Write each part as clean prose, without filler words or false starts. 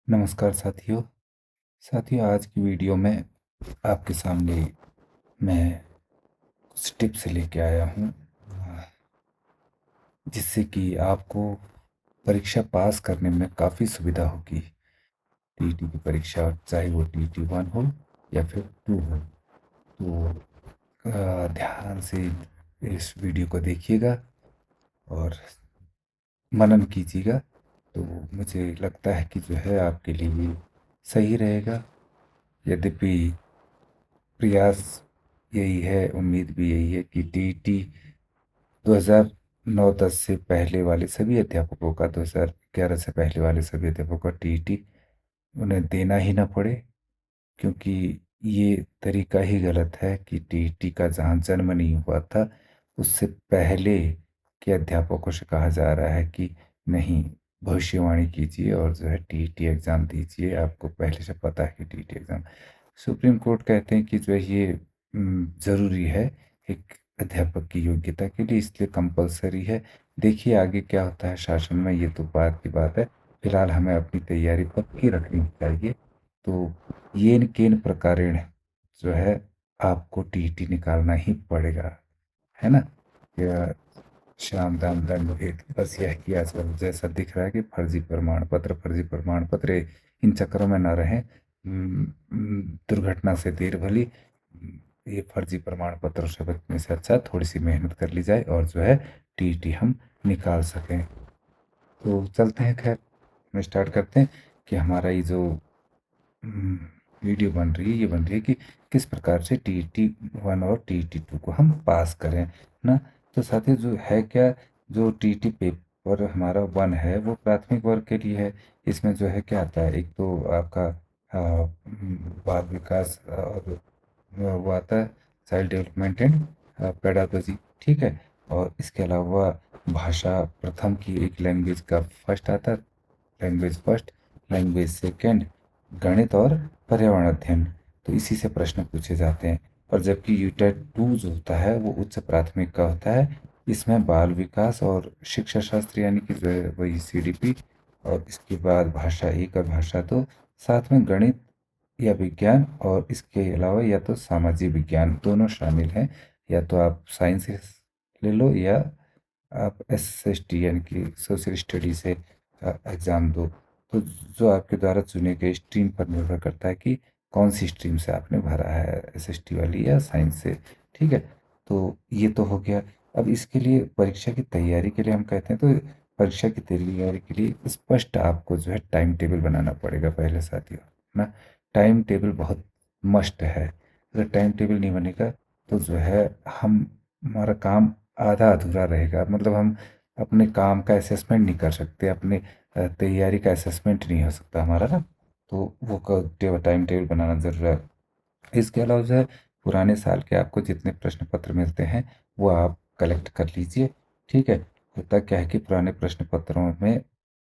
नमस्कार साथियों। आज की वीडियो में आपके सामने मैं कुछ टिप्स लेके आया हूँ, जिससे कि आपको परीक्षा पास करने में काफ़ी सुविधा होगी। टीईटी की परीक्षा, चाहे वो टीईटी 1 हो या फिर 2 हो। तो ध्यान से इस वीडियो को देखिएगा और मनन कीजिएगा। तो मुझे लगता है कि जो है आपके लिए ये सही रहेगा। यद्यपि प्रयास यही है, उम्मीद भी यही है कि टीईटी 2009-10 से पहले वाले सभी अध्यापकों का, 2011 से पहले वाले सभी अध्यापकों का टीईटी उन्हें देना ही ना पड़े। क्योंकि ये तरीका ही गलत है कि टीईटी का जहाँ जन्म नहीं हुआ था, उससे पहले के अध्यापकों से कहा जा रहा है कि नहीं, भविष्यवाणी कीजिए और जो है टीईटी एग्ज़ाम दीजिए। आपको पहले से पता है कि टीईटी एग्ज़ाम, सुप्रीम कोर्ट कहते हैं कि जो है ये ज़रूरी है एक अध्यापक की योग्यता के लिए, इसलिए कंपलसरी है। देखिए आगे क्या होता है शासन में, ये तो बात की बात है। फिलहाल हमें अपनी तैयारी पक्की रखनी चाहिए। तो येन केन प्रकारेण जो है आपको टीईटी निकालना ही पड़ेगा, है ना। या श्याम दाम दंड भेद, बस यह कि आजकल जैसा दिख रहा है कि फर्जी प्रमाण पत्र, इन चक्करों में ना रहें। दुर्घटना से देर भली। ये फर्जी प्रमाण पत्रों से बचने से अच्छा थोड़ी सी मेहनत कर ली जाए और जो है टीईटी हम निकाल सकें। तो चलते हैं, खैर हम स्टार्ट करते हैं कि हमारा ये जो हम्म, वीडियो बन रही है, ये बन रही है कि किस प्रकार से टीईटी 1 और टीईटी 2 को हम पास करें ना। तो साथियों जो है क्या, जो टीईटी पेपर हमारा 1 है वो प्राथमिक वर्ग के लिए है। इसमें जो है क्या आता है, एक तो आपका बाल विकास और वो आता है चाइल्ड डेवलपमेंट एंड पेडागोजी, ठीक है। और इसके अलावा भाषा प्रथम की एक लैंग्वेज का फर्स्ट आता है, लैंग्वेज फर्स्ट, लैंग्वेज सेकेंड, गणित और पर्यावरण अध्ययन। तो इसी से प्रश्न पूछे जाते हैं। और जबकि यूटेट 2 जो होता है वो उच्च प्राथमिक का होता है। इसमें बाल विकास और शिक्षा शास्त्र यानी कि जो है वही सीडीपी, और इसके बाद भाषा 1 और भाषा 2, साथ में गणित या विज्ञान, और इसके अलावा या तो सामाजिक विज्ञान दोनों शामिल हैं। या तो आप साइंस ले लो या आप एसएसटी यानी कि सोशल स्टडी से एग्ज़ाम दो। तो जो आपके द्वारा चुने गए स्ट्रीम पर निर्भर करता है कि कौन सी स्ट्रीम से आपने भरा है, एसएसटी वाली या साइंस से, ठीक है। तो ये तो हो गया। अब इसके लिए परीक्षा की तैयारी के लिए हम कहते हैं, तो परीक्षा की तैयारी के लिए स्पष्ट आपको जो है टाइम टेबल बनाना पड़ेगा पहले साथियों, ना। टाइम टेबल बहुत मस्ट है। अगर टाइम टेबल नहीं बनेगा तो जो है हम हमारा काम आधा अधूरा रहेगा। मतलब हम अपने काम का असेसमेंट नहीं कर सकते, अपने तैयारी का असेसमेंट नहीं हो सकता हमारा ना। तो वो टाइम टेबल बनाना ज़रूर है। इसके अलावा जो है पुराने साल के आपको जितने प्रश्न पत्र मिलते हैं वो आप कलेक्ट कर लीजिए, ठीक है। होता क्या है कि पुराने प्रश्न पत्रों में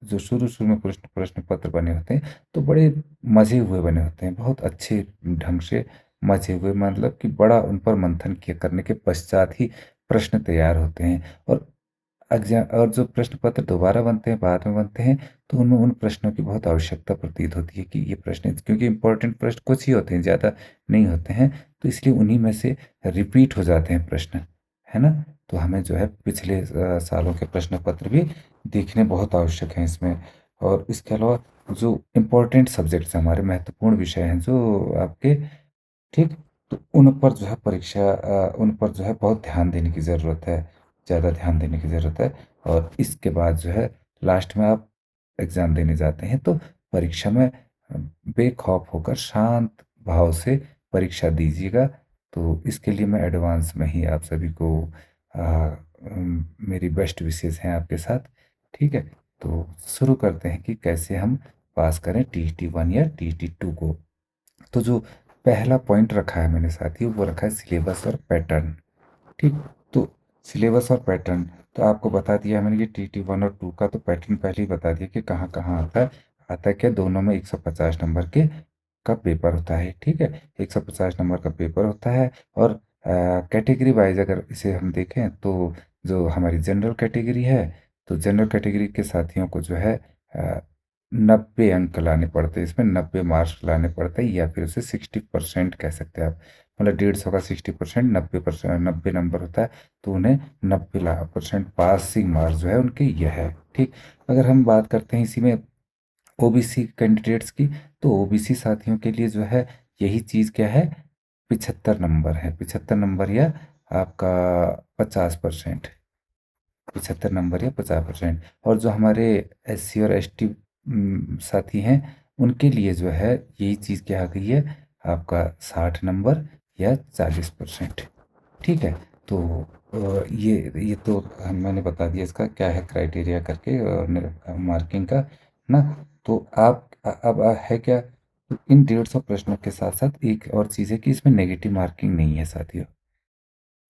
जो शुरू शुरू में प्रश्न प्रश्न पत्र बने होते हैं तो बड़े मजे हुए बने होते हैं, बहुत अच्छे ढंग से मजे हुए, मतलब कि बड़ा उन पर मंथन किया करने के पश्चात ही प्रश्न तैयार होते हैं। और एग्जाम और जो प्रश्न पत्र दोबारा बनते हैं, बाद में बनते हैं, तो उनमें उन प्रश्नों की बहुत आवश्यकता प्रतीत होती है कि ये प्रश्न, क्योंकि इंपॉर्टेंट प्रश्न कुछ ही होते हैं, ज़्यादा नहीं होते हैं। तो इसलिए उन्हीं में से रिपीट हो जाते हैं प्रश्न, है ना। तो हमें जो है पिछले सालों के प्रश्न पत्र भी देखने बहुत आवश्यक हैं इसमें। और इसके अलावा जो इम्पोर्टेंट सब्जेक्ट्स हमारे महत्वपूर्ण विषय हैं जो आपके, ठीक, तो उन पर जो है उन पर जो है बहुत ध्यान देने की ज़रूरत है, ज़्यादा ध्यान देने की ज़रूरत है। और इसके बाद जो है लास्ट में आप एग्ज़ाम देने जाते हैं तो परीक्षा में बेखौफ होकर शांत भाव से परीक्षा दीजिएगा। तो इसके लिए मैं एडवांस में ही आप सभी को मेरी बेस्ट विशेज़ हैं आपके साथ, ठीक है। तो शुरू करते हैं कि कैसे हम पास करें टीईटी 1 या टीईटी 2 को। तो जो पहला पॉइंट रखा है मैंने साथियों, वो रखा है सिलेबस और पैटर्न, ठीक। तो सिलेबस और पैटर्न तो आपको बता दिया मैंने, ये टीटी 1 और 2 का तो पैटर्न पहले ही बता दिया कि कहाँ कहाँ आता है। आता है क्या, दोनों में 150 नंबर के का पेपर होता है, ठीक है। 150 नंबर का पेपर होता है। और कैटेगरी वाइज अगर इसे हम देखें तो जो हमारी जनरल कैटेगरी है, तो जनरल कैटेगरी के साथियों को जो है 90 अंक लाने पड़ते हैं, इसमें 90 मार्क्स लाने पड़ते हैं, या फिर उसे 60% कह सकते हैं आप। मतलब 150 का 60%, 90%, 90 नंबर होता है, तो उन्हें 90% पासिंग मार्क्स जो है उनके यह है। ठीक। अगर हम बात करते हैं इसी में ओबीसी कैंडिडेट्स की, तो ओबीसी साथियों के लिए जो है यही चीज़ क्या है, 75 नंबर है, 75 नंबर या आपका 50%, 75 नंबर या 50%। और जो हमारे एससी और एसटी साथी हैं, उनके लिए जो है यही चीज़ क्या आ गई है, आपका 60 नंबर या 40%। ठीक है। तो ये तो मैंने बता दिया इसका क्या है क्राइटेरिया करके मार्किंग का ना। तो आप अब है क्या, तो इन 150 प्रश्नों के साथ साथ एक और चीज़ है कि इसमें नेगेटिव मार्किंग नहीं है साथियों,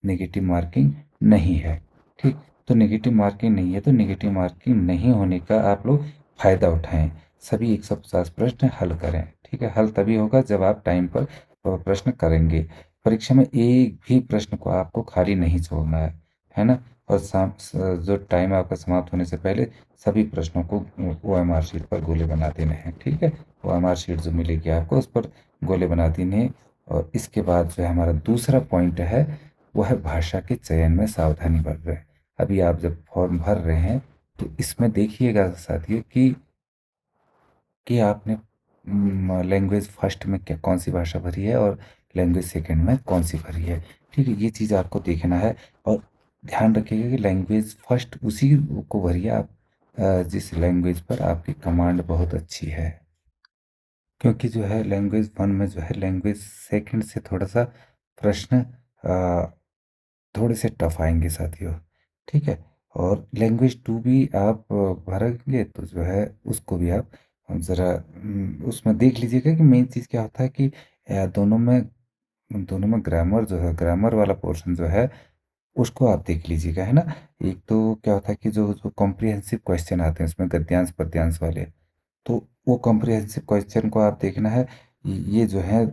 नेगेटिव मार्किंग नहीं है। ठीक। तो नेगेटिव मार्किंग नहीं है, तो नेगेटिव मार्किंग नहीं होने का आप लोग फ़ायदा उठाएं, सभी 150 प्रश्न हल करें। ठीक है। हल तभी होगा जब आप टाइम पर प्रश्न करेंगे। परीक्षा में एक भी प्रश्न को आपको खाली नहीं छोड़ना है ना। और जो टाइम आपका समाप्त होने से पहले सभी प्रश्नों को OMR शीट पर गोले बना देने हैं। ठीक है। OMR शीट जो मिलेगी आपको उस पर गोले बना देने हैं। और इसके बाद जो है हमारा दूसरा पॉइंट है, वो है भाषा के चयन में सावधानी बरतें रहे। अभी आप जब फॉर्म भर रहे हैं, तो इसमें देखिएगा साथियों कि आपने लैंग्वेज फर्स्ट में क्या कौन सी भाषा भरी है और लैंग्वेज सेकंड में कौन सी भरी है। ठीक है। ये चीज़ आपको देखना है। और ध्यान रखिएगा कि लैंग्वेज फर्स्ट उसी को भरिए आप जिस लैंग्वेज पर आपकी कमांड बहुत अच्छी है। क्योंकि जो है लैंग्वेज वन में जो है लैंग्वेज सेकंड से थोड़ा सा प्रश्न थोड़े से टफ आएंगे साथियों। ठीक है। और लैंग्वेज टू भी आप भरेंगे तो जो है उसको भी आप ज़रा उसमें देख लीजिएगा कि मेन चीज़ क्या होता है कि दोनों में ग्रामर जो है, ग्रामर वाला पोर्शन जो है उसको आप देख लीजिएगा, है ना। एक तो क्या होता है कि जो जो कॉम्प्रिहेंसिव क्वेश्चन आते हैं उसमें गद्यांश पद्यांश वाले, तो वो कॉम्प्रिहेंसिव क्वेश्चन को आप देखना है। ये जो है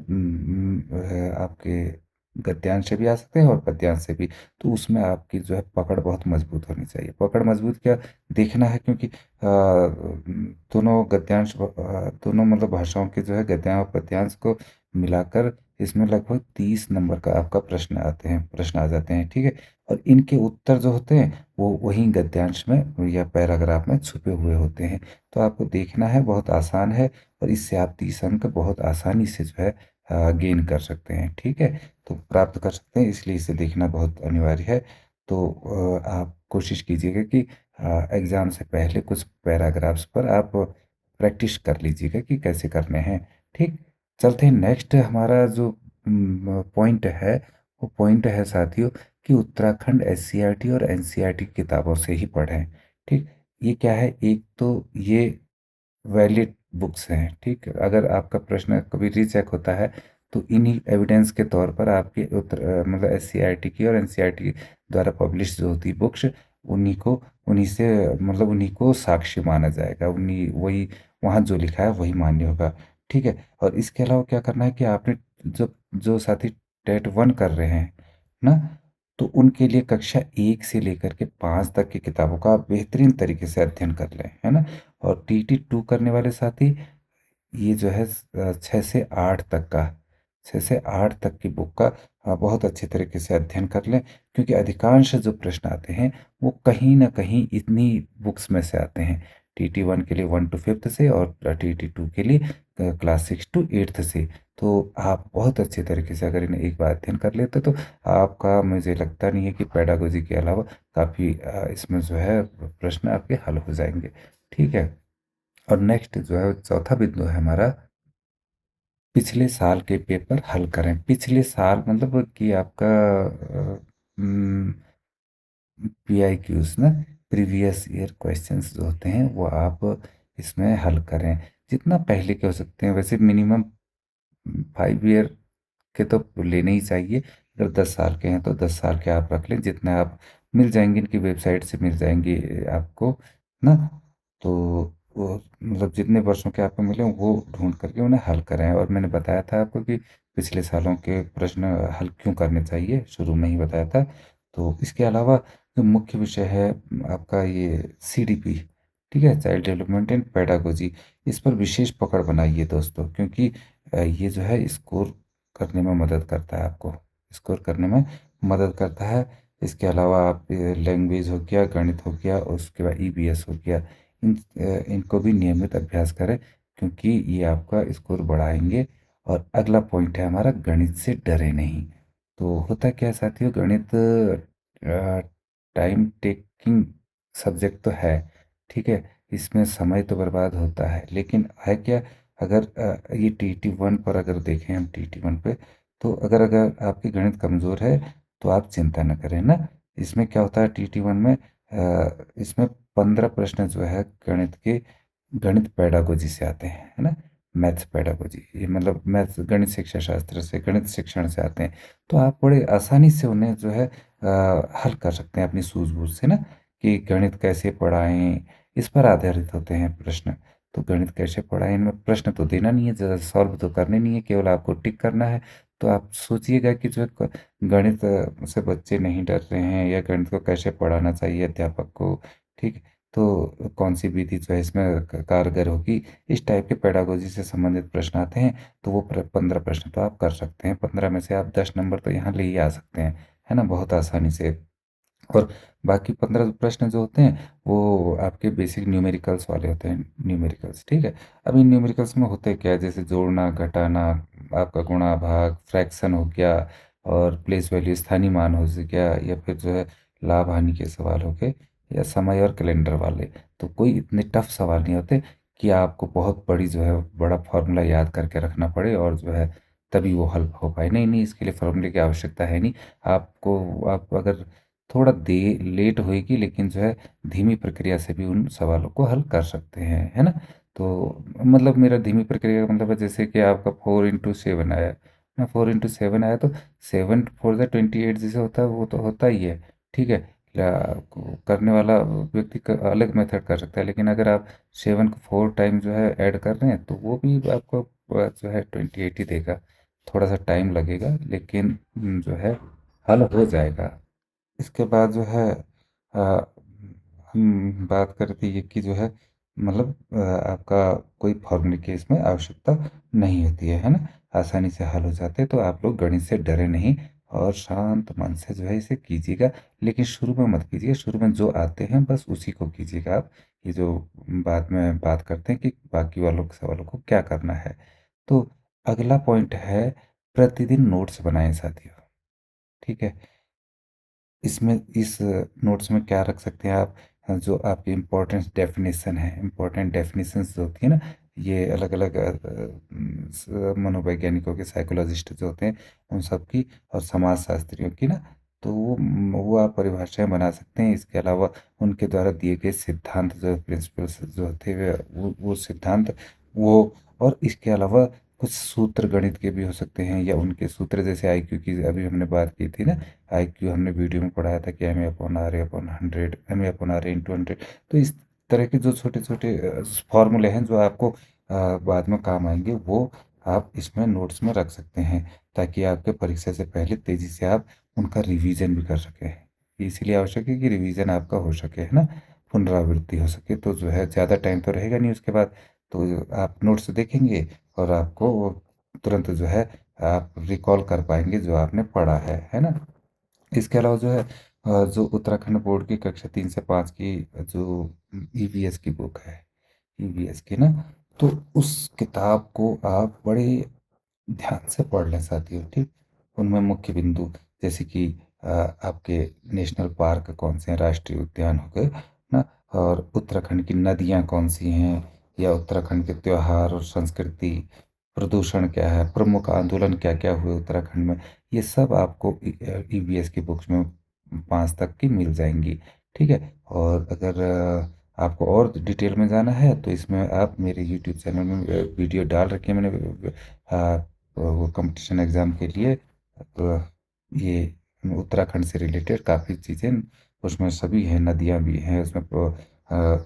आपके गद्यांश से भी आ सकते हैं और पद्यांश से भी। तो उसमें आपकी जो है पकड़ बहुत मजबूत होनी चाहिए। पकड़ मजबूत क्या देखना है, क्योंकि दोनों गद्यांश दोनों मतलब भाषाओं के जो है गद्यांश और पद्यांश को मिलाकर इसमें लगभग 30 नंबर का आपका प्रश्न आ जाते हैं। ठीक है। और इनके उत्तर जो होते हैं वो वही गद्यांश में या पैराग्राफ में छुपे हुए होते हैं। तो आपको देखना है, बहुत आसान है। और इससे आप 30 अंक बहुत आसानी से जो है गेन कर सकते हैं। ठीक है। तो प्राप्त कर सकते हैं, इसलिए इसे देखना बहुत अनिवार्य है। तो आप कोशिश कीजिएगा कि एग्ज़ाम से पहले कुछ पैराग्राफ्स पर आप प्रैक्टिस कर लीजिएगा कि कैसे करने हैं। ठीक। चलते हैं नेक्स्ट हमारा जो पॉइंट है, वो पॉइंट है साथियों कि उत्तराखंड SCERT और NCERT की किताबों से ही पढ़ें। ठीक। ये क्या है, एक तो ये वैलिड बुक्स हैं। ठीक। अगर आपका प्रश्न कभी रीचेक होता है, तो इन्हीं एविडेंस के तौर पर आपके मतलब SCERT की और NCERT द्वारा पब्लिश जो होती बुक्स, उन्हीं को उन्हीं से मतलब उन्हीं को साक्ष्य माना जाएगा, उन्हीं वही वहाँ जो लिखा है वही मान्य होगा। ठीक है। और इसके अलावा क्या करना है कि आपने जो जो साथी टेट 1 कर रहे हैं ना, तो उनके लिए कक्षा 1 से लेकर के 5 तक की किताबों का आप बेहतरीन तरीके से अध्ययन कर लें, है ना। और TT 2 करने वाले साथी ये जो है 6 से 8 तक का, 6 से 8 तक की बुक का बहुत अच्छे तरीके से अध्ययन कर लें। क्योंकि अधिकांश जो प्रश्न आते हैं वो कहीं ना कहीं इतनी बुक्स में से आते हैं। TT 1 के लिए 1 to 5th से, और TT 2 के लिए क्लास 6 to 8th से। तो आप बहुत अच्छे तरीके से अगर इन्हें एक बार अध्ययन कर लेते तो आपका मुझे लगता नहीं है कि पेडागोजी के अलावा काफ़ी इसमें जो है प्रश्न आपके हल हो जाएंगे। ठीक है। और नेक्स्ट जो है चौथा बिंदु है हमारा, पिछले साल के पेपर हल करें। पिछले साल मतलब कि आपका PIQs ना, प्रीवियस ईयर क्वेश्चंस जो होते हैं वो आप इसमें हल करें, जितना पहले के हो सकते हैं। वैसे मिनिमम 5 ईयर के तो लेने ही चाहिए। अगर 10 साल के हैं तो 10 साल के आप रख लें, जितने आप मिल जाएंगे, इनकी वेबसाइट से मिल जाएंगे आपको ना। तो वो मतलब जितने वर्षों के आपको मिले वो ढूंढ करके उन्हें हल करें। और मैंने बताया था आपको कि पिछले सालों के प्रश्न हल क्यों करने चाहिए, शुरू में ही बताया था। तो इसके अलावा जो मुख्य विषय है आपका ये CDP, ठीक है, चाइल्ड डेवलपमेंट एंड पेडागोजी, इस पर विशेष पकड़ बनाइए दोस्तों, क्योंकि ये जो है स्कोर करने में मदद करता है, आपको स्कोर करने में मदद करता है। इसके अलावा आप लैंग्वेज हो गया, गणित हो गया, और उसके बाद ईवीएस हो गया, इनको भी नियमित अभ्यास करें, क्योंकि ये आपका स्कोर बढ़ाएंगे। और अगला पॉइंट है हमारा, गणित से डरे नहीं। तो होता क्या है साथियों, गणित टाइम टेकिंग सब्जेक्ट तो है, ठीक है, इसमें समय तो बर्बाद होता है, लेकिन है क्या, अगर ये TT1 पर अगर देखें हम, TT1 पे, तो अगर अगर आपकी गणित कमज़ोर है तो आप चिंता न करें ना। इसमें क्या होता है TT1 में, इसमें 15 प्रश्न जो है गणित के, गणित पेडागोजी से आते हैं, है ना, मैथ्स पेडागोजी, ये मतलब मैथ्स गणित शिक्षा शास्त्र से, गणित शिक्षण से आते हैं। तो आप बड़े आसानी से उन्हें जो है हल कर सकते हैं अपनी सूझबूझ से ना, कि गणित कैसे पढ़ाएं, इस पर आधारित होते हैं प्रश्न। तो गणित कैसे पढ़ाएं, इनमें प्रश्न तो देना नहीं है, ज़्यादा सॉल्व तो करने नहीं है, केवल आपको टिक करना है। तो आप सोचिएगा कि जो है गणित से बच्चे नहीं डर रहे हैं, या गणित को कैसे पढ़ाना चाहिए अध्यापक को, ठीक, तो कौन सी विधि जो है इसमें कारगर होगी, इस टाइप के पेडागोजी से संबंधित प्रश्न आते हैं। तो वो 15 प्रश्न तो आप कर सकते हैं, 15 में से आप 10 नंबर तो यहाँ ले ही आ सकते हैं, है ना, बहुत आसानी से। और बाकी 15 प्रश्न जो होते हैं वो आपके बेसिक न्यूमेरिकल्स वाले होते हैं, न्यूमेरिकल्स, ठीक है। अब इन न्यूमेरिकल्स में होते क्या है, जैसे जोड़ना, घटाना, आपका गुणा भाग, फ्रैक्शन हो गया, और प्लेस वैल्यू स्थानीय मान हो गया, या फिर जो है लाभ हानि के सवाल हो गए, या समय और कैलेंडर वाले। तो कोई इतने टफ सवाल नहीं होते कि आपको बहुत बड़ी जो है बड़ा फार्मूला याद करके रखना पड़े और जो है तभी वो हल हो पाए। नहीं नहीं, इसके लिए फार्मूले की आवश्यकता है नहीं। आपको, आप अगर थोड़ा दे लेट होएगी, लेकिन जो है धीमी प्रक्रिया से भी उन सवालों को हल कर सकते हैं, है ना। तो मतलब मेरा धीमी प्रक्रिया का मतलब है, जैसे कि आपका 4×7 आया ना, 4×7 आया, तो 7×4 = 28 जैसे होता है, वो तो होता ही है, ठीक है। करने वाला व्यक्ति अलग मेथड कर सकता है, लेकिन अगर आप 7 को 4 टाइम जो है ऐड कर रहे हैं, तो वो भी आपको जो है 28 ही देगा। थोड़ा सा टाइम लगेगा, लेकिन जो है हल हो जाएगा। इसके बाद जो है अ, हम बात कर रहे थे ये कि जो है मतलब आपका कोई फॉर्मूले की इसमें आवश्यकता नहीं होती है ना, आसानी से हल हो जाते हैं। तो आप लोग गणित से डरे नहीं, और शांत मन से जो है इसे कीजिएगा। लेकिन शुरू में मत कीजिए, शुरू में जो आते हैं बस उसी को कीजिएगा आप। ये जो बाद में बात करते हैं कि बाकी वालों के सवालों को क्या करना है। तो अगला पॉइंट है, प्रतिदिन नोट्स बनाएं साथियों, ठीक है। इसमें इस नोट्स में क्या रख सकते हैं आप, जो आपकी इम्पोर्टेंट डेफिनेशन है, इम्पोर्टेंट डेफिनेशंस जो होती है ना, ये अलग अलग मनोवैज्ञानिकों के, साइकोलॉजिस्ट जो होते हैं उन सब की, और समाजशास्त्रियों की ना, तो वो आप परिभाषाएं बना सकते हैं। इसके अलावा उनके द्वारा दिए गए सिद्धांत जो प्रिंसिपल्स जो होते हैं, वो सिद्धांत, वो, और इसके अलावा कुछ सूत्र गणित के भी हो सकते हैं, या उनके सूत्र, जैसे आईक्यू की अभी हमने बात की थी ना, आईक्यू हमने वीडियो में पढ़ाया था कि MA/RA/100, MA/RA × 100। तो इस तरह के जो छोटे छोटे फॉर्मूले हैं जो आपको बाद में काम आएंगे, वो आप इसमें नोट्स में रख सकते हैं, ताकि आपके परीक्षा से पहले तेज़ी से आप उनका रिवीजन भी कर सकें। इसीलिए आवश्यक है कि रिवीजन आपका हो सके, है ना, पुनरावृत्ति हो सके। तो जो है ज़्यादा टाइम तो रहेगा नहीं उसके बाद, तो आप नोट्स देखेंगे और आपको वो तुरंत जो है आप रिकॉल कर पाएंगे जो आपने पढ़ा है ना। इसके अलावा जो है जो उत्तराखंड बोर्ड की कक्षा 3 से 5 की जो ईवीएस की बुक है, ईवीएस की ना, तो उस किताब को आप बड़े ध्यान से पढ़ लें साथियों, ठीक। उनमें मुख्य बिंदु, जैसे कि आपके नेशनल पार्क कौन से हैं, राष्ट्रीय उद्यान हो गए ना, और उत्तराखंड की नदियाँ कौन सी हैं, या उत्तराखंड के त्योहार और संस्कृति, प्रदूषण क्या है, प्रमुख आंदोलन क्या क्या हुए उत्तराखंड में, ये सब आपको ईवीएस की बुक्स में 5 तक की मिल जाएंगी, ठीक है। और अगर आपको और डिटेल में जाना है, तो इसमें आप मेरे यूट्यूब चैनल में वीडियो डाल रखी है मैंने, वो कंपटीशन एग्ज़ाम के लिए। तो ये उत्तराखंड से रिलेटेड काफ़ी चीज़ें उसमें सभी हैं, नदियाँ भी हैं उसमें,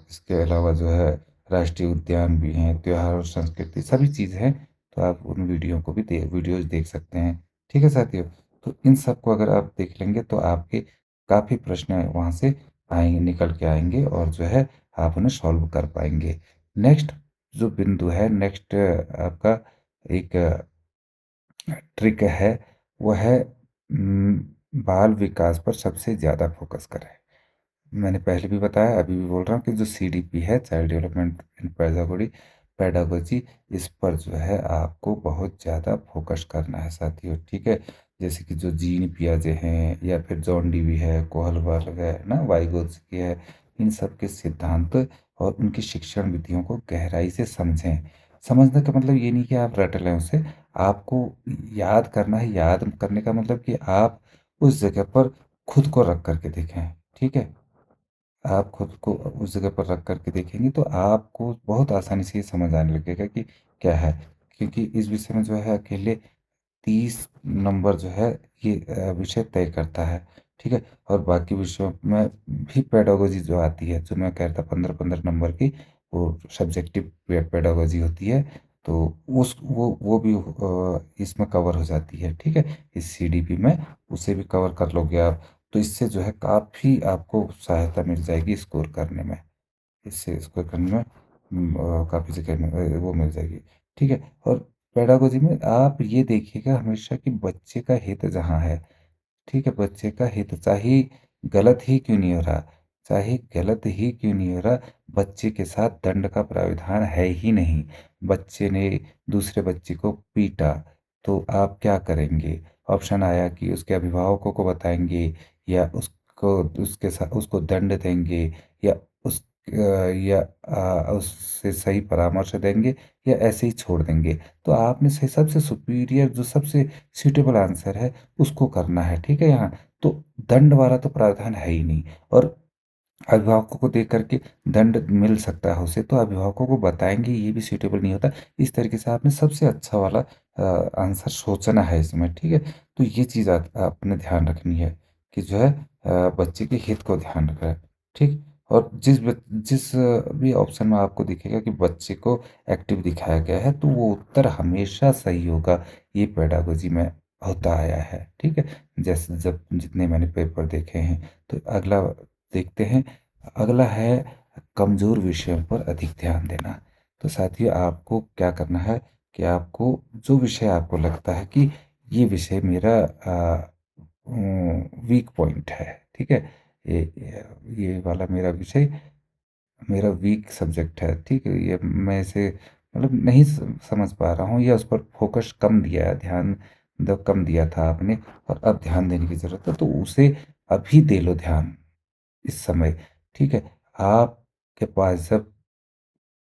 इसके अलावा जो है राष्ट्रीय उद्यान भी हैं, त्योहार और संस्कृति सभी चीज़ हैं। तो आप उन वीडियो को भी वीडियोज देख सकते हैं, ठीक है साथियों। तो इन सब को अगर आप देख लेंगे तो आपके काफ़ी प्रश्न वहाँ से आएंगे, निकल के आएंगे, और जो है आप उन्हें सॉल्व कर पाएंगे। नेक्स्ट जो बिंदु है, नेक्स्ट आपका एक ट्रिक है, वो है बाल विकास पर सबसे ज़्यादा फोकस करें। मैंने पहले भी बताया, अभी भी बोल रहा हूँ कि जो सीडीपी है, child development and pedagogy pedagogy, इस पर जो है आपको बहुत ज़्यादा फोकस करना है साथियों, ठीक है। जैसे कि जो जीन पियाजे हैं, या फिर जॉन डीवी है, कोहलबर्ग है ना, वाइगोत्स्की है, इन सब के सिद्धांत और उनकी शिक्षण विधियों को गहराई से समझें। समझने का मतलब ये नहीं कि आप रट लें उसे, आपको याद करना है। याद करने का मतलब कि आप उस जगह पर खुद को रख करके देखें, ठीक है। आप खुद को उस जगह पर रख करके देखेंगे तो आपको बहुत आसानी से ये समझ आने लगेगा कि क्या है। क्योंकि इस विषय में जो है अकेले 30 नंबर जो है ये विषय तय करता है, ठीक है। और बाकी विषयों में भी पेडागोजी जो आती है, जो मैं कह रहा था 15-15 नंबर की, वो सब्जेक्टिव पेडागोजी होती है। तो उस वो भी इसमें कवर हो जाती है, ठीक है। इस सीडीपी में उसे भी कवर कर लोगे आप, तो इससे जो है काफ़ी आपको सहायता मिल जाएगी स्कोर करने में। इससे स्कोर करने में काफ़ी जगह में वो मिल जाएगी, ठीक है। और पेडागोजी में आप ये देखिएगा हमेशा कि बच्चे का हित जहाँ है, ठीक है, बच्चे का हित, चाहे गलत ही क्यों नहीं हो रहा, चाहे गलत ही क्यों नहीं हो रहा, बच्चे के साथ दंड का प्राविधान है ही नहीं। बच्चे ने दूसरे बच्चे को पीटा, तो आप क्या करेंगे? ऑप्शन आया कि उसके अभिभावकों को बताएंगे, या उसको उसके साथ उसको दंड देंगे, या उस या उससे सही परामर्श देंगे, या ऐसे ही छोड़ देंगे। तो आपने सही सबसे सुपीरियर, जो सबसे सूटेबल आंसर है, उसको करना है, ठीक है। यहाँ तो दंड वाला तो प्रावधान है ही नहीं, और अभिभावकों को देख करके दंड मिल सकता है उसे, तो अभिभावकों को बताएंगे ये भी सूटेबल नहीं होता। इस तरीके से आपने सबसे अच्छा वाला आंसर सोचना है इसमें, ठीक है। तो ये चीज़ आपने ध्यान रखनी है कि जो है बच्चे के हित को ध्यान रखना है, ठीक। और जिस भी ऑप्शन में आपको दिखेगा कि बच्चे को एक्टिव दिखाया गया है, तो वो उत्तर हमेशा सही होगा। ये पेडागोजी में होता आया है, ठीक है। जैसे जब जितने मैंने पेपर देखे हैं, तो अगला देखते हैं। अगला है कमजोर विषयों पर अधिक ध्यान देना। तो साथियों, आपको क्या करना है कि आपको जो विषय आपको लगता है कि ये विषय मेरा वीक पॉइंट है, ठीक है, ये वाला मेरा विषय मेरा वीक सब्जेक्ट है, ठीक है, ये मैं इसे मतलब नहीं समझ पा रहा हूँ, या उस पर फोकस कम दिया है, ध्यान मतलब कम दिया था आपने, और अब ध्यान देने की ज़रूरत है, तो उसे अभी दे लो ध्यान, इस समय, ठीक है। आपके पास जब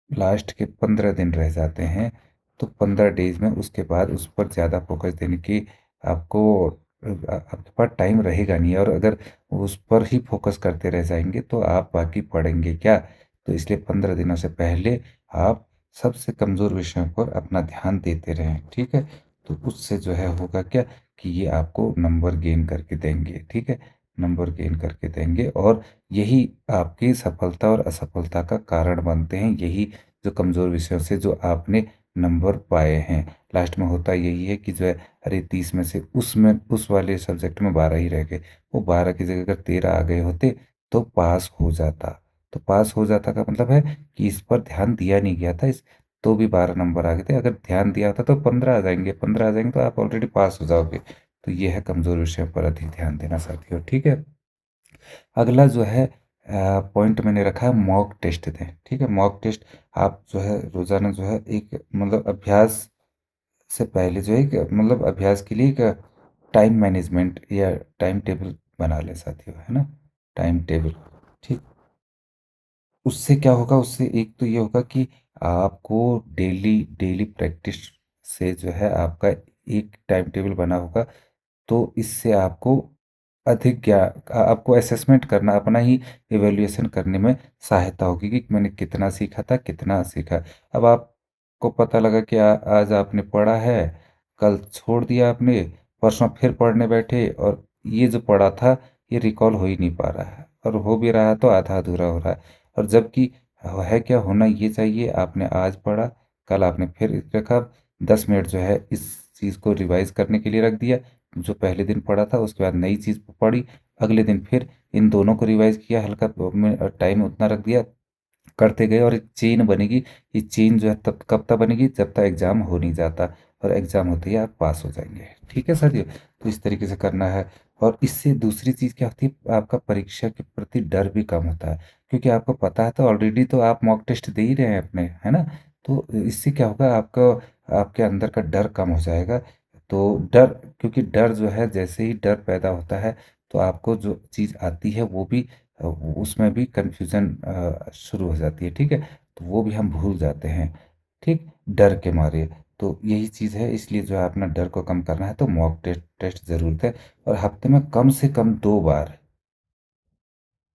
लास्ट के 15 दिन रह जाते हैं, तो 15 डेज में उसके बाद उस पर ज़्यादा फोकस देने की आपको आपके पास टाइम रहेगा नहीं। और अगर उस पर ही फोकस करते रह जाएंगे तो आप बाकी पढ़ेंगे क्या? तो इसलिए 15 दिनों से पहले आप सबसे कमज़ोर विषयों पर अपना ध्यान देते रहें, ठीक है। तो उससे जो है होगा क्या कि ये आपको नंबर गेन करके देंगे, ठीक है, नंबर गेन करके देंगे। और यही आपकी सफलता और असफलता का कारण बनते हैं, यही जो कमज़ोर विषयों से जो आपने नंबर पाए हैं। लास्ट में होता यही है कि जो है, अरे 30 में से उसमें उस वाले सब्जेक्ट में 12 ही रह गए, वो 12 की जगह अगर 13 आ गए होते तो पास हो जाता। तो पास हो जाता का मतलब है कि इस पर ध्यान दिया नहीं गया था, इस तो भी 12 नंबर आ गए थे। अगर ध्यान दिया होता तो 15 आ जाएंगे, 15 आ जाएंगे तो आप ऑलरेडी पास हो जाओगे। तो ये है कमज़ोर विषयों पर अधिक ध्यान देना साथियों, ठीक है। अगला जो है पॉइंट मैंने रखा है, मॉक टेस्ट दें, ठीक है। मॉक टेस्ट आप जो है रोजाना जो है एक मतलब अभ्यास से पहले जो है एक मतलब अभ्यास के लिए एक टाइम मैनेजमेंट या टाइम टेबल बना लें साथियों, है ना, टाइम टेबल, ठीक। उससे क्या होगा, उससे एक तो ये होगा कि आपको डेली डेली प्रैक्टिस से जो है आपका एक टाइम टेबल बना होगा, तो इससे आपको अधिक ज्ञान, आपको असेसमेंट करना, अपना ही इवैल्यूएशन करने में सहायता होगी कि मैंने कितना सीखा था, कितना सीखा। अब आपको पता लगा कि आज आपने पढ़ा है, कल छोड़ दिया आपने, परसों फिर पढ़ने बैठे, और ये जो पढ़ा था ये रिकॉल हो ही नहीं पा रहा है, और हो भी रहा है तो आधा अधूरा हो रहा है। और जबकि है क्या होना ये चाहिए, आपने आज पढ़ा, कल आपने फिर रखा, 10 मिनट जो है इस चीज़ को रिवाइज करने के लिए रख दिया, जो पहले दिन पढ़ा था उसके बाद नई चीज़ पढ़ी, अगले दिन फिर इन दोनों को रिवाइज किया, हल्का टाइम उतना रख दिया, करते गए और एक चेन बनेगी। ये चेन जो है तब कब तक बनेगी, जब तक एग्ज़ाम हो नहीं जाता, और एग्ज़ाम होते ही आप पास हो जाएंगे। ठीक है साथियों, तो इस तरीके से करना है। और इससे दूसरी चीज़ क्या होती है, आपका परीक्षा के प्रति डर भी कम होता है, क्योंकि आपको पता है तो ऑलरेडी तो आप मॉक टेस्ट दे ही रहे हैं अपने, है ना। तो इससे क्या होगा, आपका आपके अंदर का डर कम हो जाएगा। तो डर, क्योंकि डर जो है, जैसे ही डर पैदा होता है तो आपको जो चीज़ आती है वो भी उसमें भी कन्फ्यूज़न शुरू हो जाती है। ठीक है, तो वो भी हम भूल जाते हैं, ठीक, डर के मारे। तो यही चीज़ है, इसलिए जो है अपना डर को कम करना है तो मॉक टेस्ट टेस्ट ज़रूरत है। और हफ्ते में कम से कम 2 बार,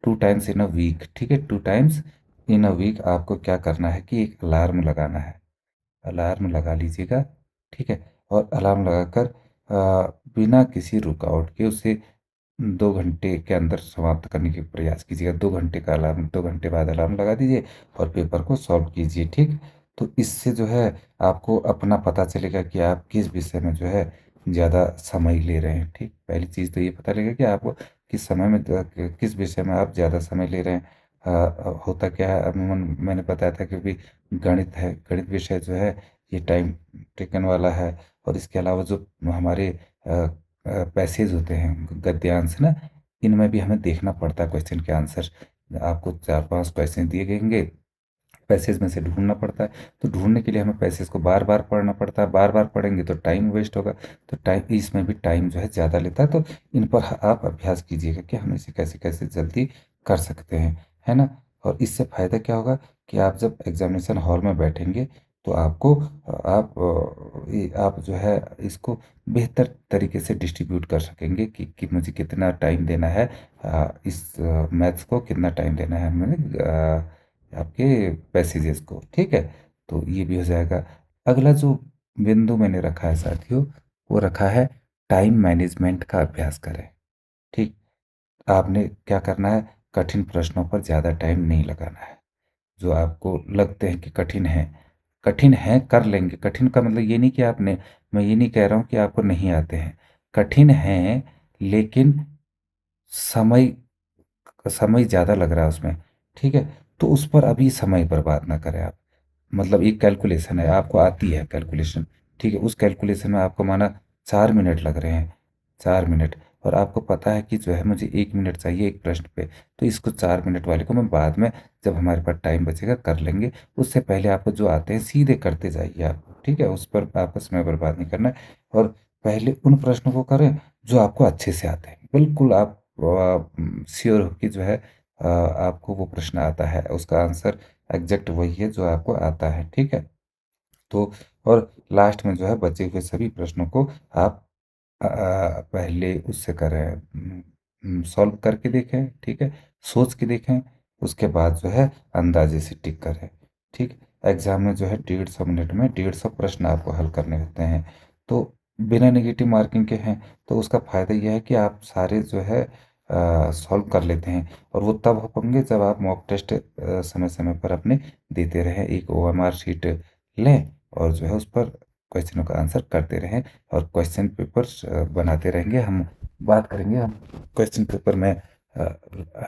2 टाइम्स इन अ वीक, ठीक है, 2 टाइम्स इन अ वीक आपको क्या करना है कि एक अलार्म लगाना है। अलार्म लगा लीजिएगा, ठीक है। और अलार्म लगाकर बिना किसी रुकावट के उसे 2 घंटे के अंदर समाप्त करने की प्रयास कीजिएगा। 2 घंटे का अलार्म, 2 घंटे बाद अलार्म लगा दीजिए और पेपर को सॉल्व कीजिए, ठीक। तो इससे जो है आपको अपना पता चलेगा कि आप किस विषय में जो है ज़्यादा समय ले रहे हैं, ठीक। पहली चीज़ तो ये पता लगेगा कि आपको किस समय में किस विषय में आप ज़्यादा समय ले रहे हैं। होता क्या है, अमूमन मैंने बताया था कि भी गणित है, गणित विषय जो है ये टाइम टेकन वाला है। और इसके अलावा जो हमारे पैसेज होते हैं, गद्यांश ना, इनमें भी हमें देखना पड़ता है क्वेश्चन के आंसर। आपको 4-5 क्वेश्चन दिए गएंगे, पैसेज में से ढूंढना पड़ता है। तो ढूंढने के लिए हमें पैसेज को बार बार पढ़ना पड़ता है, बार बार पढ़ेंगे तो टाइम वेस्ट होगा। तो टाइम, इसमें भी टाइम जो है ज़्यादा लेता है। तो इन पर आप अभ्यास कीजिएगा कि हम इसे कैसे कैसे जल्दी कर सकते हैं, है ना। और इससे फ़ायदा क्या होगा कि आप जब एग्जामिनेशन हॉल में बैठेंगे तो आपको आप जो है इसको बेहतर तरीके से डिस्ट्रीब्यूट कर सकेंगे कि मुझे कितना टाइम देना है, इस मैथ्स को कितना टाइम देना है मैंने आपके पैसेजेस को, ठीक है। तो ये भी हो जाएगा। अगला जो बिंदु मैंने रखा है साथियों, वो रखा है टाइम मैनेजमेंट का अभ्यास करें, ठीक। आपने क्या करना है, कठिन प्रश्नों पर ज़्यादा टाइम नहीं लगाना है। जो आपको लगते हैं कि कठिन है, कठिन है कर लेंगे। कठिन का मतलब ये नहीं कि आपने, मैं ये नहीं कह रहा हूँ कि आपको नहीं आते हैं, कठिन है, लेकिन समय समय ज़्यादा लग रहा है उसमें, ठीक है। तो उस पर अभी समय बर्बाद ना करें आप। मतलब एक कैलकुलेशन है, आपको आती है कैलकुलेशन, ठीक है, उस कैलकुलेशन में आपको माना 4 मिनट लग रहे हैं, 4 मिनट, और आपको पता है कि जो है मुझे 1 मिनट चाहिए एक प्रश्न पे, तो इसको 4 मिनट वाले को मैं बाद में, जब हमारे पास टाइम बचेगा, कर लेंगे। उससे पहले आपको जो आते हैं सीधे करते जाइए आप, ठीक है, उस पर आपको समय बर्बाद नहीं करना है। और पहले उन प्रश्नों को करें जो आपको अच्छे से आते हैं, बिल्कुल आप श्योर हो कि जो है आपको वो प्रश्न आता है, उसका आंसर एग्जैक्ट वही है जो आपको आता है, ठीक है। तो और लास्ट में जो है बचे हुए सभी प्रश्नों को आप पहले उससे करें, सॉल्व करके देखें, ठीक है, सोच के देखें। उसके बाद जो है अंदाजे से टिक करें, ठीक। एग्जाम में जो है 150 मिनट में 150 प्रश्न आपको हल करने होते हैं। तो बिना नेगेटिव मार्किंग के हैं, तो उसका फ़ायदा यह है कि आप सारे जो है सॉल्व कर लेते हैं। और वो तब हो पाएंगे जब आप मॉक टेस्ट समय समय पर अपने देते रहें, एक OMR शीट लें और जो है उस पर क्वेश्चनों का आंसर करते रहें। और क्वेश्चन पेपर्स बनाते रहेंगे, हम बात करेंगे, हम क्वेश्चन पेपर में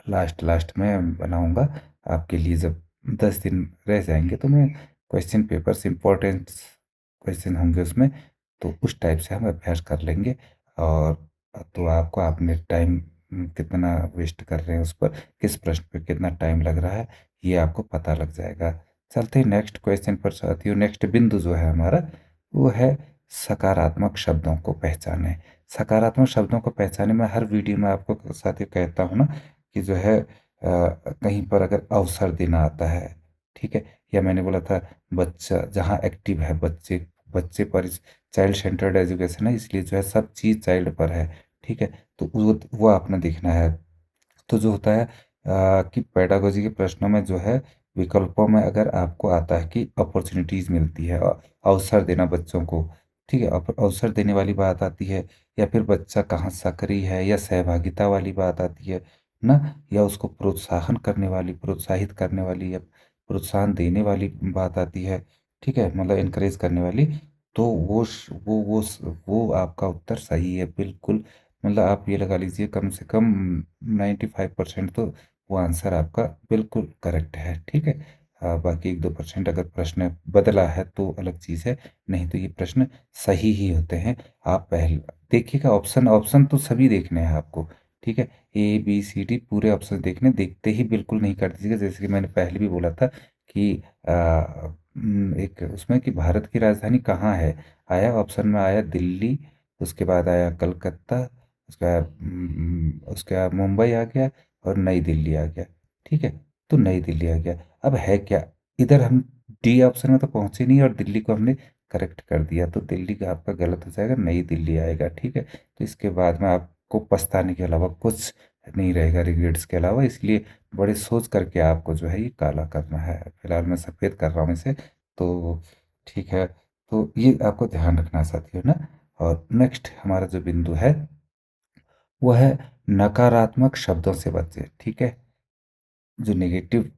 लास्ट लास्ट में बनाऊंगा आपके लिए। जब 10 दिन रह जाएंगे तो मैं क्वेश्चन पेपर्स इम्पोर्टेंट क्वेश्चन होंगे उसमें, तो उस टाइप से हम अभ्यास कर लेंगे। और तो आपको आपने टाइम कितना वेस्ट कर रहे हैं उस पर, किस प्रश्न पे कितना टाइम लग रहा है, ये आपको पता लग जाएगा। चलते हैं नेक्स्ट क्वेश्चन पर साथियों। नेक्स्ट बिंदु जो है हमारा, वो है सकारात्मक शब्दों को पहचानें। सकारात्मक शब्दों को पहचाने में हर वीडियो में आपको साथियों कहता हूँ ना कि जो है कहीं पर अगर अवसर देना आता है, ठीक है, या मैंने बोला था बच्चा जहाँ एक्टिव है, बच्चे बच्चे पर चाइल्ड सेंटर्ड एजुकेशन है, इसलिए जो है सब चीज़ चाइल्ड पर है, ठीक है। तो वो आपने देखना है। तो जो होता है कि पेडागोजी के प्रश्नों में जो है विकल्पों में अगर आपको आता है कि अपॉर्चुनिटीज़ मिलती है, अवसर देना बच्चों को, ठीक है, अवसर देने वाली बात आती है, या फिर बच्चा कहाँ सक्रिय है, या सहभागिता वाली बात आती है ना, या उसको प्रोत्साहन करने वाली, प्रोत्साहित करने वाली, या प्रोत्साहन देने वाली बात आती है, ठीक है, मतलब इनकरेज करने वाली। तो वो आपका उत्तर सही है बिल्कुल। मतलब आप ये लगा लीजिए कम से कम 95% तो वो आंसर आपका बिल्कुल करेक्ट है। ठीक है। बाकी 1-2% अगर प्रश्न बदला है तो अलग चीज़ है, नहीं तो ये प्रश्न सही ही होते हैं। आप पहले देखिएगा, ऑप्शन ऑप्शन तो सभी देखने हैं आपको। ठीक है। ए बी सी डी पूरे ऑप्शन देखने, देखते ही बिल्कुल नहीं कर दीजिएगा। जैसे कि मैंने पहले भी बोला था कि एक उसमें कि भारत की राजधानी कहाँ है, आया ऑप्शन में आया दिल्ली, उसके बाद आया कलकत्ता, उसके बाद मुंबई आ गया और नई दिल्ली आ गया। ठीक है। तो नई दिल्ली आ गया। अब है क्या, इधर हम डी ऑप्शन में तो पहुंचे नहीं और दिल्ली को हमने करेक्ट कर दिया, तो दिल्ली का आपका गलत हो जाएगा, नई दिल्ली आएगा। ठीक है। तो इसके बाद में आपको पछताने के अलावा कुछ नहीं रहेगा, रिग्रेट्स के अलावा। इसलिए बड़े सोच करके आपको जो है ये काला करना है। फिलहाल मैं सफ़ेद कर रहा हूँ इसे। तो ठीक है। तो ये आपको ध्यान रखना है साथियों ना। और नेक्स्ट हमारा जो बिंदु है वो है नकारात्मक शब्दों से बचे। ठीक है। जो नेगेटिव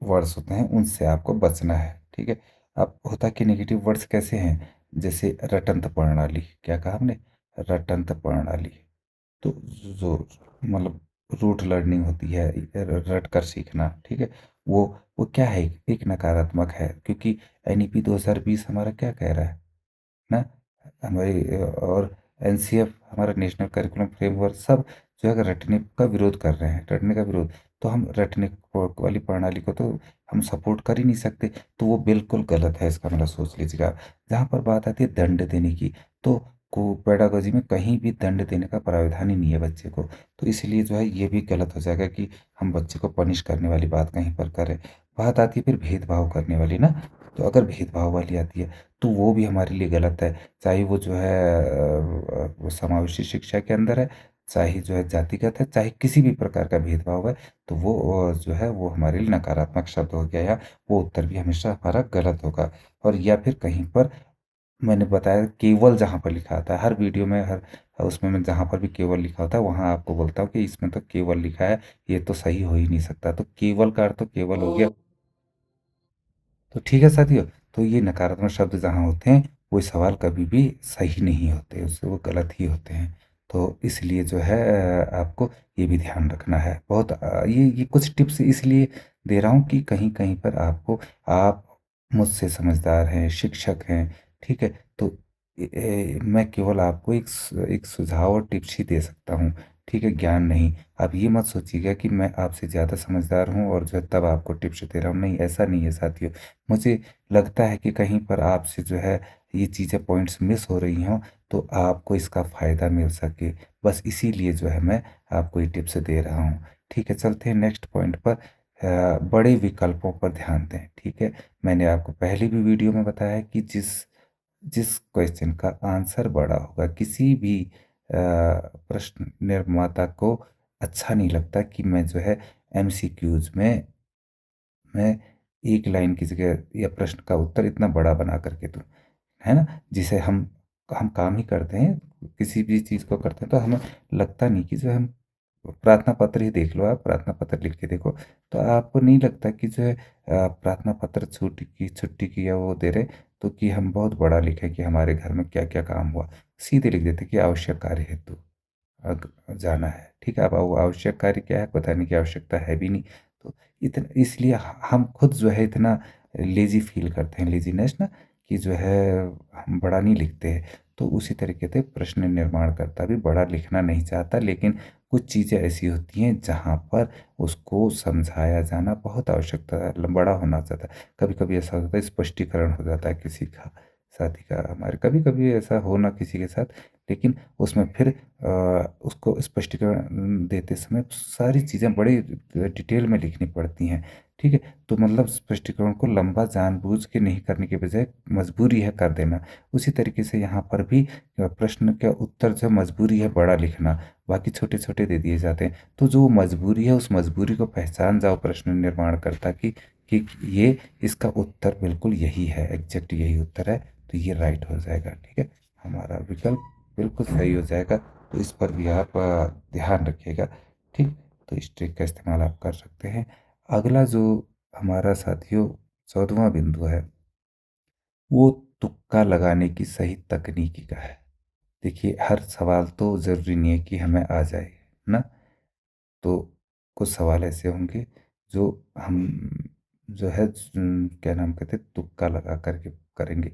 वर्ड्स होते हैं उनसे आपको बचना है। ठीक है। अब होता कि नेगेटिव वर्ड्स कैसे हैं, जैसे रटंत प्रणाली, क्या कहा हमने, रटंत प्रणाली। तो जो मतलब रूट लर्निंग होती है, रट कर सीखना। ठीक है। वो वो क्या है, एक नकारात्मक है, क्योंकि एनईपी 2020 हमारा क्या कह रहा है ना, हमारी और एनसीएफ हमारा नेशनल करिकुलम फ्रेमवर्क सब जो है रटने का विरोध कर रहे हैं, रटने का विरोध। तो हम रटने वाली प्रणाली को तो हम सपोर्ट कर ही नहीं सकते। तो वो बिल्कुल गलत है, इसका मतलब सोच लीजिएगा। जहाँ पर बात आती है दंड देने की, तो को पेडागोजी में कहीं भी दंड देने का प्रावधान ही नहीं है बच्चे को। तो इसलिए जो है ये भी गलत हो जाएगा कि हम बच्चे को पनिश करने वाली बात कहीं पर करें। बात आती है फिर भेदभाव करने वाली ना, तो अगर भेदभाव वाली आती है तो वो भी हमारे लिए गलत है। चाहे वो जो है वो समावेशी शिक्षा के अंदर है, चाहे जो है जातिगत है, चाहे किसी भी प्रकार का भेदभाव है, तो वो जो है वो हमारे लिए नकारात्मक शब्द हो गया, या वो उत्तर भी हमेशा हमारा गलत होगा। और या फिर कहीं पर मैंने बताया केवल जहाँ पर लिखा आता है हर वीडियो में, हर उसमें मैं जहाँ पर भी केवल लिखा होता है वहाँ आपको बोलता हूँ कि इसमें तो केवल लिखा है, ये तो सही हो ही नहीं सकता। तो केवल का अर्थ तो केवल हो गया। तो ठीक है साथियों, तो ये नकारात्मक शब्द जहाँ होते हैं वो सवाल कभी भी सही नहीं होते, उससे वो गलत ही होते हैं। तो इसलिए जो है आपको ये भी ध्यान रखना है बहुत। ये कुछ टिप्स इसलिए दे रहा हूँ कि कहीं कहीं पर आपको, आप मुझसे समझदार हैं, शिक्षक हैं। ठीक है। तो मैं केवल आपको एक सुझाव और टिप्स ही दे सकता हूँ। ठीक है, ज्ञान नहीं। आप ये मत सोचिएगा कि मैं आपसे ज़्यादा समझदार हूँ और जो है तब आपको टिप्स दे रहा हूँ, नहीं ऐसा नहीं है साथियों। मुझे लगता है कि कहीं पर आपसे जो है ये चीज़ें पॉइंट्स मिस हो रही हों, तो आपको इसका फ़ायदा मिल सके, बस इसीलिए जो है मैं आपको ये टिप्स दे रहा हूँ। ठीक है, चलते हैं नेक्स्ट पॉइंट पर। बड़े विकल्पों पर ध्यान दें। ठीक है। मैंने आपको पहली भी वीडियो में बताया है कि जिस जिस क्वेश्चन का आंसर बड़ा होगा, किसी भी प्रश्न निर्माता को अच्छा नहीं लगता कि मैं जो है एमसीक्यूज में मैं एक लाइन की जगह या प्रश्न का उत्तर इतना बड़ा बना करके दूं, है ना। जिसे हम काम ही करते हैं, किसी भी चीज़ को करते हैं तो हमें लगता नहीं कि जो हम प्रार्थना पत्र ही देख लो, आप प्रार्थना पत्र लिख के देखो, तो आपको नहीं लगता कि जो है प्रार्थना पत्र छुट्टी की या वो दे रहे, तो कि हम बहुत बड़ा लिखें कि हमारे घर में क्या क्या काम हुआ। सीधे लिख देते कि आवश्यक कार्य हेतु जाना है। ठीक है। अब वो आवश्यक कार्य क्या है, बताने की आवश्यकता है भी नहीं। तो इतना इसलिए हम खुद जो है इतना लेजी फील करते हैं, लेजीनेस ना, कि जो है हम बड़ा नहीं लिखते हैं। तो उसी तरीके से प्रश्न निर्माणकर्ता भी बड़ा लिखना नहीं चाहता, लेकिन कुछ चीज़ें ऐसी होती हैं जहाँ पर उसको समझाया जाना बहुत आवश्यकता है, बड़ा होना चाहता है। कभी कभी ऐसा होता है स्पष्टीकरण हो जाता है किसी का, साथी का, हमारे कभी कभी ऐसा होना किसी के साथ, लेकिन उसमें फिर उसको स्पष्टीकरण देते समय सारी चीज़ें बड़ी डिटेल में लिखनी पड़ती हैं। ठीक है। तो मतलब स्पष्टीकरण को लंबा जानबूझ के नहीं करने के बजाय मजबूरी है कर देना। उसी तरीके से यहाँ पर भी प्रश्न का उत्तर जो मजबूरी है बड़ा लिखना, बाकी छोटे छोटे दे दिए जाते हैं। तो जो मजबूरी है उस मजबूरी को पहचान जाओ प्रश्न निर्माण करता कि ये इसका उत्तर बिल्कुल यही है, एग्जैक्ट यही उत्तर है, तो ये राइट हो जाएगा। ठीक है। हमारा विकल्प बिल्कुल सही हो जाएगा। तो इस पर भी आप ध्यान रखिएगा। ठीक। तो इस ट्रिक का इस्तेमाल आप कर सकते हैं। अगला जो हमारा साथियों 14वां बिंदु है वो तुक्का लगाने की सही तकनीकी का है। देखिए हर सवाल तो ज़रूरी नहीं है कि हमें आ जाए ना। तो कुछ सवाल ऐसे होंगे जो हम जो है क्या नाम कहते हैं, तुक्का लगा करके करेंगे।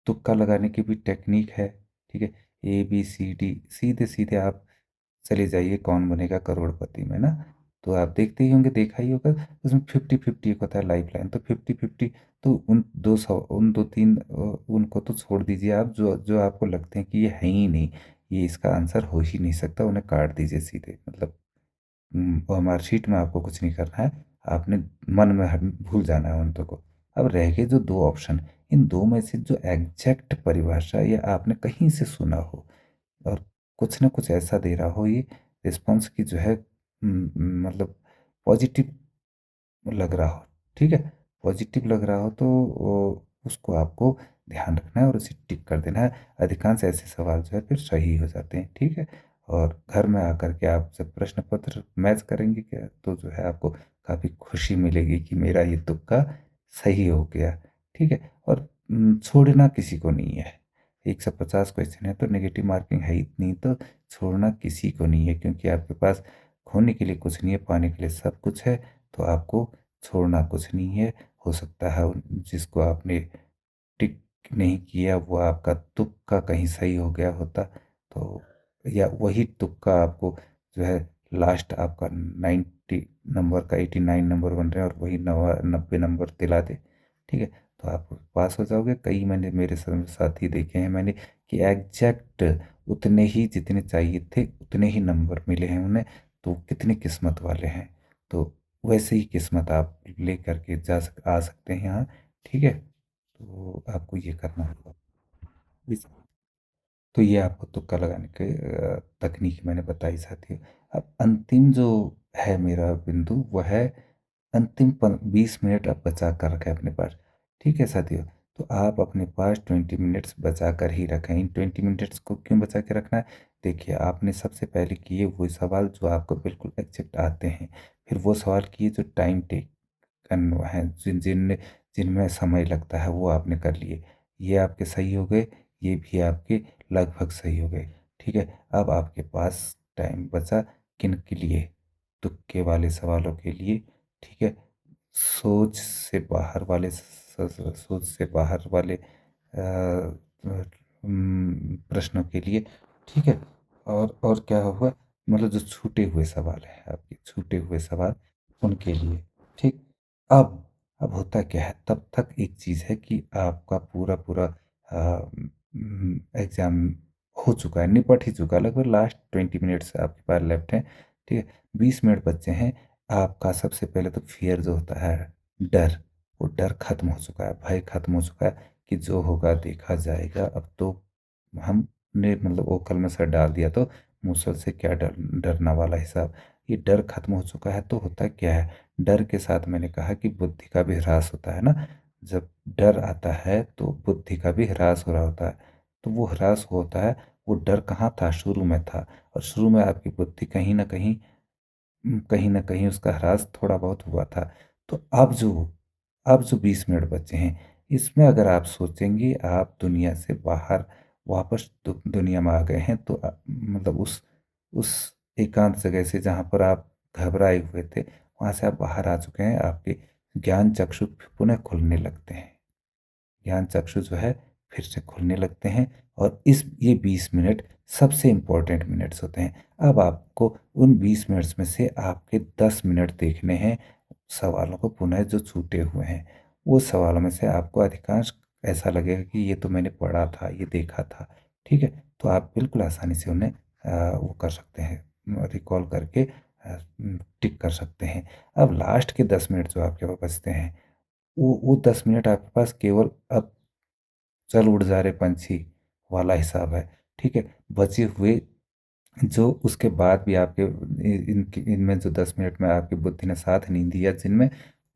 तुक्का लगाने की भी टेक्निक है। ठीक है, ए बी सी डी, सीधे सीधे आप चले जाइए कौन बनेगा करोड़पति में ना। तो आप देखते ही होंगे, देखा ही होगा, उसमें 50-50 एक होता है लाइफ लाइन, तो 50-50। तो उन दो तीन उनको तो छोड़ दीजिए आप, जो जो आपको लगते हैं कि ये है ही नहीं, ये इसका आंसर हो ही नहीं सकता, उन्हें काट दीजिए सीधे। मतलब वो हमारे शीट में आपको कुछ नहीं करना है, आपने मन में भूल जाना है उन दो को। अब रह गए जो दो ऑप्शन, इन दो में से जो एग्जैक्ट परिभाषा या आपने कहीं से सुना हो और कुछ ना कुछ ऐसा दे रहा हो ये रिस्पॉन्स की जो है मतलब पॉजिटिव लग रहा हो। ठीक है, पॉजिटिव लग रहा हो तो उसको आपको ध्यान रखना है और उसे टिक कर देना है। अधिकांश ऐसे सवाल जो है फिर सही हो जाते हैं। ठीक है, और घर में आकर के आप जब प्रश्न पत्र मैच करेंगे क्या, तो जो है आपको काफ़ी खुशी मिलेगी कि मेरा ये तुक्का सही हो गया। ठीक है, और छोड़ना किसी को नहीं है। 150 क्वेश्चन है तो नेगेटिव मार्किंग है इतनी, तो छोड़ना किसी को नहीं है, क्योंकि आपके पास खोने के लिए कुछ नहीं है, पाने के लिए सब कुछ है। तो आपको छोड़ना कुछ नहीं है। हो सकता है जिसको आपने टिक नहीं किया वो आपका तुक्का कहीं सही हो गया होता, तो या वही तुक्का आपको जो है लास्ट आपका 90 नंबर का 89 नंबर बन रहे हैं और वही 90 नंबर दिला दे। ठीक है, तो आप पास हो जाओगे। कई मैंने मेरे साथी देखे हैं मैंने कि एग्जैक्ट उतने ही जितने चाहिए थे उतने ही नंबर मिले हैं उन्हें। तो कितने किस्मत वाले हैं। तो वैसे ही किस्मत आप ले करके आ सकते हैं यहाँ। ठीक है, तो आपको ये करना होगा। इस- तो ये आपको तुक्का लगाने के तकनीक मैंने बताई साथियों। अब अंतिम जो है मेरा बिंदु वह है, अंतिम 20 मिनट आप बचा कर रखें अपने पास। ठीक है साथियों, तो आप अपने पास 20 मिनट्स बचा कर ही रखें। इन 20 मिनट्स को क्यों बचा के रखना है? देखिए, आपने सबसे पहले किए वो सवाल जो आपको बिल्कुल एग्जैक्ट आते हैं, फिर वो सवाल किए जो टाइम टेक करना है, जिनमें समय लगता है, वो आपने कर लिए। ये आपके सही हो गए, ये भी आपके लगभग सही हो गए। ठीक है, अब आपके पास टाइम बचा किन के लिए? तुक्के वाले सवालों के लिए। ठीक है, सोच से बाहर वाले प्रश्नों के लिए। ठीक है, और क्या हुआ, मतलब जो छूटे हुए सवाल हैं, आपके छूटे हुए सवाल उनके लिए। ठीक, अब होता क्या है, तब तक एक चीज़ है कि आपका पूरा पूरा एग्ज़ाम हो चुका है, निपट ही चुका है, लगभग लास्ट 20 मिनट्स आपके पास लेफ्ट हैं। ठीक है, 20 मिनट बच्चे हैं। आपका सबसे पहले तो फियर जो होता है, डर, वो डर खत्म हो चुका है, भय खत्म हो चुका है कि जो होगा देखा जाएगा। अब तो हमने मतलब ओखल में सर डाल दिया तो मूसल से क्या डरना वाला हिसाब, ये डर खत्म हो चुका है। तो होता क्या है, डर के साथ मैंने कहा कि बुद्धि का भी ह्रास होता है ना। जब डर आता है तो बुद्धि का भी ह्रास हो रहा होता है। तो वो ह्रास होता है, वो डर कहाँ था, शुरू में था। और शुरू में आपकी बुद्धि कहीं ना कहीं उसका ह्रास थोड़ा बहुत हुआ था। तो अब जो 20 मिनट बचे हैं, इसमें अगर आप सोचेंगे आप दुनिया से बाहर वापस दुनिया में आ गए हैं, तो मतलब उस एकांत जगह से जहाँ पर आप घबराए हुए थे, वहाँ से आप बाहर आ चुके हैं। आपके ज्ञान चक्षु पुनः खुलने लगते हैं। ज्ञान चक्षु जो है फिर से खुलने लगते हैं। और ये 20 मिनट सबसे इम्पोर्टेंट मिनट्स होते हैं। अब आपको उन 20 मिनट्स में से आपके 10 मिनट देखने हैं सवालों को पुनः जो छूटे हुए हैं। वो सवालों में से आपको अधिकांश ऐसा लगेगा कि ये तो मैंने पढ़ा था, ये देखा था। ठीक है, तो आप बिल्कुल आसानी से उन्हें वो कर सकते हैं, रिकॉल करके टिक कर सकते हैं। अब लास्ट के 10 मिनट जो आपके पास बचते हैं, वो 10 मिनट आपके पास केवल अब चल उड़ जा रहे पंछी वाला हिसाब है। ठीक है, बचे हुए जो उसके बाद भी आपके इनमें जो 10 मिनट में आपकी बुद्धि ने साथ नहीं दिया, जिनमें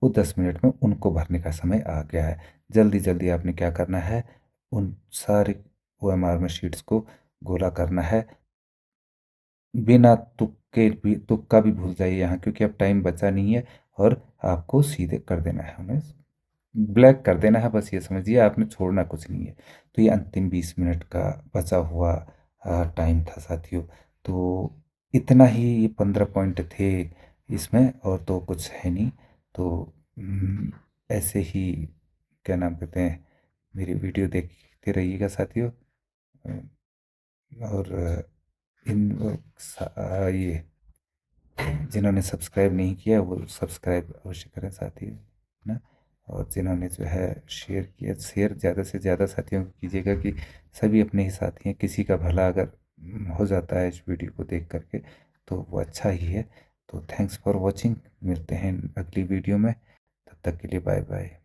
वो 10 मिनट में उनको भरने का समय आ गया है। जल्दी जल्दी आपने क्या करना है, उन सारे OMR में शीट्स को गोला करना है। बिना तुक्का भी भूल जाइए यहाँ, क्योंकि अब टाइम बचा नहीं है। और आपको सीधे कर देना है उन्हें, ब्लैक कर देना है, बस ये समझिए, आपने छोड़ना कुछ नहीं है। तो ये अंतिम 20 मिनट का बचा हुआ टाइम था साथियों। तो इतना ही, ये 15 पॉइंट थे इसमें, और तो कुछ है नहीं। तो ऐसे ही, क्या नाम कहते हैं, मेरी वीडियो देखते रहिएगा साथियों। और ये जिन्होंने सब्सक्राइब नहीं किया वो सब्सक्राइब अवश्य करें साथी, है ना। और जिन्होंने जो है शेयर किया, शेयर ज़्यादा से ज़्यादा साथियों को कीजिएगा, कि सभी अपने ही साथी हैं, किसी का भला अगर हो जाता है इस वीडियो को देख करके तो वो अच्छा ही है। तो थैंक्स फॉर वॉचिंग, मिलते हैं अगली वीडियो में, तब तक के लिए बाय बाय।